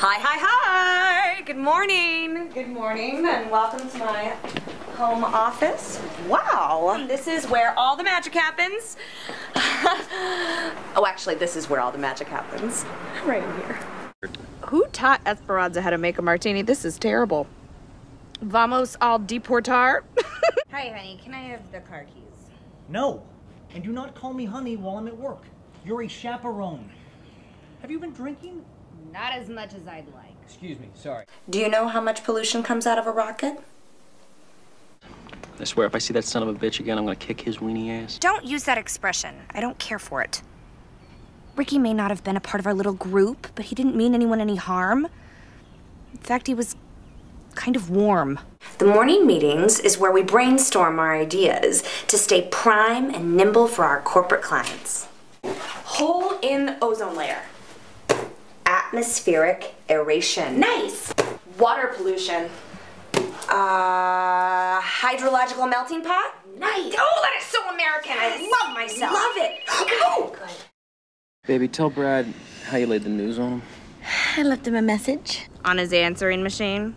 Hi, hi, hi! Good morning. Good morning, and welcome to my home office. Wow, this is where all the magic happens. Oh, actually, this is where all the magic happens. Right here. Who taught Esperanza how to make a martini? This is terrible. Vamos al deportar. Hi, honey. Can I have the car keys? No. And do not call me honey while I'm at work. You're a chaperone. Have you been drinking? Not as much as I'd like. Excuse me, sorry. Do you know how much pollution comes out of a rocket? I swear, if I see that son of a bitch again, I'm gonna kick his weenie ass. Don't use that expression. I don't care for it. Ricky may not have been a part of our little group, but he didn't mean anyone any harm. In fact, he was kind of warm. The morning meetings is where we brainstorm our ideas to stay prime and nimble for our corporate clients. Hole in ozone layer. Atmospheric aeration. Nice! Water pollution. Hydrological melting pot. Nice! Oh, that is so American! I love myself! Love it! Oh, good. Baby, tell Brad how you laid the news on him. I left him a message. On his answering machine?